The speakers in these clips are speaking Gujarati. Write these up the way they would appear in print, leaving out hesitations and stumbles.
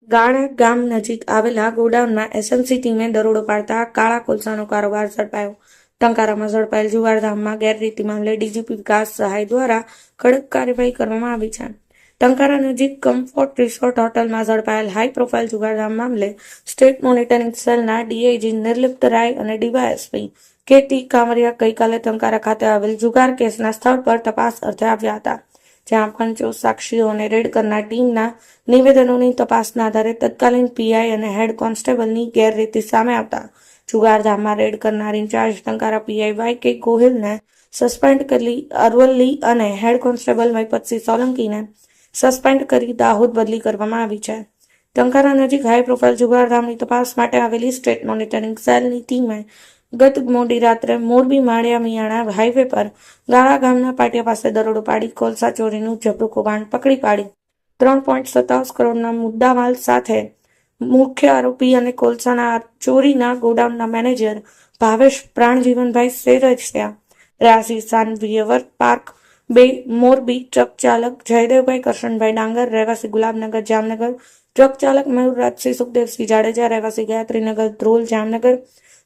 ગાણા ગામ નજીક આવેલા ગોડાઉનમાં એસએમસી ટીમે દરોડો પાડતા કાળા કોલસાનો કારોબાર ઝડપાયો. ટંકારામાં ઝડપાયેલ જુગારધામમાં ગેરરીતિ મામલે ડીજીપી વિકાસ સહાય દ્વારા કડક કાર્યવાહી કરવામાં આવી છે. ટંકારા નજીક કમ્ફર્ટ રિસોર્ટ હોટલમાં ઝડપાયેલ હાઈ પ્રોફાઇલ જુગારધામ મામલે સ્ટેટ મોનિટરિંગ સેલના ડીઆઈજી નિર્લિપ્ત રાય અને ડીવાયએસપી કેટી કામરિયા ગઈકાલે ટંકારા ખાતે આવેલ જુગાર કેસના સ્થળ પર તપાસ અર્થે આવ્યા હતા. જ્યાં પંચો સાક્ષીઓને રેડ કરનાર ટીમના નિવેદનોની તપાસના આધારે તત્કાલીન પીઆઈ અને હેડ કોન્સ્ટેબલની ગેરરીતિ સામે આવતા જુગારધામમાં રેડ કરનાર ઇન્ચાર્જ ટંકારા પીઆઈ વાય.કે. ગોહિલને સસ્પેન્ડ કરી અરવલ્લી અને હેડ કોન્સ્ટેબલ મહિપતસિંહ સોલંકીને સસ્પેન્ડ કરી દાહોદ બદલી કરવામાં આવી છે. ટંકારા નજીક હાઈ પ્રોફાઇલ જુગારધામની તપાસ માટે આવેલી સ્ટેટ મોનિટરિંગ સેલની ટીમે ગત મોડી રાત્રે મોરબી માળિયા મિયાણા હાઈવે પર ગાળા ગામના પાટિયા પાસે દરોડો પાડી કોલસા ચોરીનું જબરું કૌભાંડ પકડી પાડી 3.27 કરોડના મુદ્દામાલ સાથે મુખ્ય આરોપી અને કોલસાના ચોરીના ગોડાઉનના મેનેજર ભાવેશ પ્રાણજીવનભાઈ સેરસિયા, રાશી સાનવીયવર પાર્ક 2 મોરબી, ટ્રક ચાલક જયદેવભાઈ કરશનભાઈ ડાંગર રહેવાસી ગુલાબનગર જામનગર, ટ્રક ચાલક મયુર રાજસિંહ સુખદેવસિંહ જાડેજા રહેવાસી ગાયત્રીનગર ધ્રોલ જામનગર,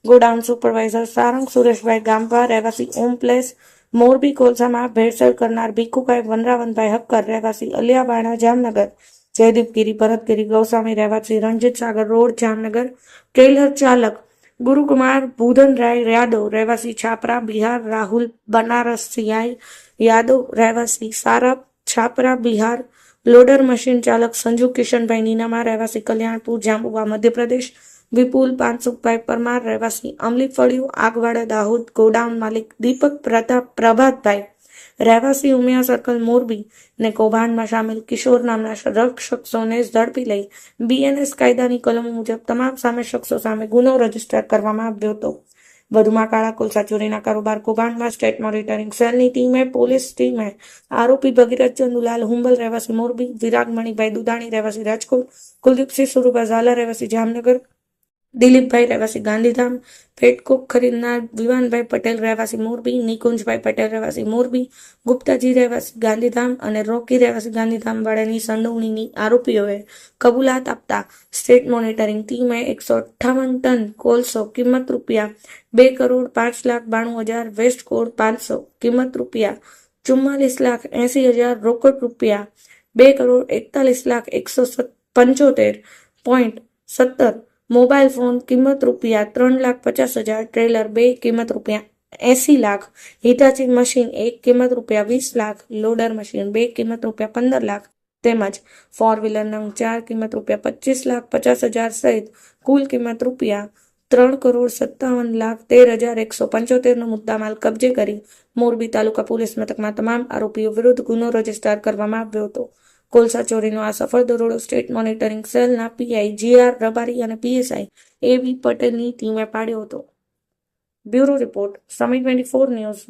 ગોડાઉન સુપરવાઇઝર સારંગ સુરેશભાઈ ગામવા રહેવાસી ઓમ પ્લેસ મોરબી, કોલસામાં ભેળસેળ કરનાર ભીખુભાઈ વનરાવનભાઈ હક્કર રહેવાસી અલિયાબાણા જામનગર, જયદીપગીરી ભરતગીરી ગૌસ્વામી રહેવાસી રણજીત સાગર રોડ જામનગર, ટ્રેલર ચાલક ગુરુકુમાર ભૂધનરાય યાદવ રહેવાસી છાપરા બિહાર, રાહુલ બનારસિયાઈ યાદવ રહેવાસી સારપ છાપરા બિહાર, લોડર મશીન ચાલક સંજુ કિશનભાઈ નીનામા રહેવાસી કલ્યાણપુર જાંબુવા મધ્યપ્રદેશ, વિપુલ પાનસુખભાઈ પરમાર રહેવાસી અમલી ફળિયું આગવાડા દાહોદ, ગોડાઉન માલિક દીપક પ્રભાતભાઈ રહેવાસી ઉમિયા સર્કલ મોરબી ને કૌભાંડમાં સામેલ કિશોર નામના શખ્સોને ઝડપી લઈ બીએનએસ કાયદાની કલમો મુજબ તમામ સામે શખ્સો સામે ગુનો રજીસ્ટર કરવામાં આવ્યો હતો. વધુમાં કાળા કોલસા ચોરીના કારોબાર કૌભાંડમાં સ્ટેટ મોનિટરિંગ સેલની ટીમે પોલીસ ટીમે આરોપી ભગીરથ ચંદુલાલ હુંબલ રહેવાસી મોરબી, વિરાગ મણિભાઈ દુધાણી રહેવાસી રાજકોટ, કુલદીપસિંહ સુરુભા ઝાલા રહેવાસી જામનગર, દિલીપભાઈ રહેવાસી ગાંધીધામ, પેટકોક ખરીદનાર વિવાનભાઈ પટેલ રહેવાસી મોરબી, નિકુંજભાઈ પટેલ રહેવાસી મોરબી, ગુપ્તાજી રહેવાસી ગાંધીધામ અને રોકી રહેવાસી ગાંધીધામ વાળાની સંડોવણીની આરોપીઓએ કબૂલાત આપતા સ્ટેટ મોનિટરિંગ ટીમે 158 ટન કોલસો કિંમત ₹2,05,92,000, વેસ્ટ કોડ 500 કિંમત ₹44,80,000, રોકડ ₹2,41,175.17, મોબાઈલ ફોન કિંમત ₹3,50,000, ટ્રેલર 2 કિંમત ₹80,00,000, હિટાચી મશીન 1 કિંમત ₹20,00,000, લોડર મશીન 2 કિંમત ₹15,00,000 તેમજ ફોર વ્હીલર નંગ 4 કિંમત ₹25,50,000 સહિત કુલ કિંમત ₹3,57,13,175નો મુદ્દામાલ કબજે કરી મોરબી તાલુકા પોલીસ મથકમાં તમામ આરોપીઓ વિરુદ્ધ ગુનો રજીસ્ટર કરવામાં આવ્યો હતો. કોલસા ચોરીનો આ સફળ દરોડો સ્ટેટ મોનિટરિંગ સેલના પીઆઈ જીઆર રબારી અને પીએસઆઈ એવી પટેલની ટીમે પાડ્યો હતો. બ્યુરો રિપોર્ટ, સમય 24 ન્યૂઝ.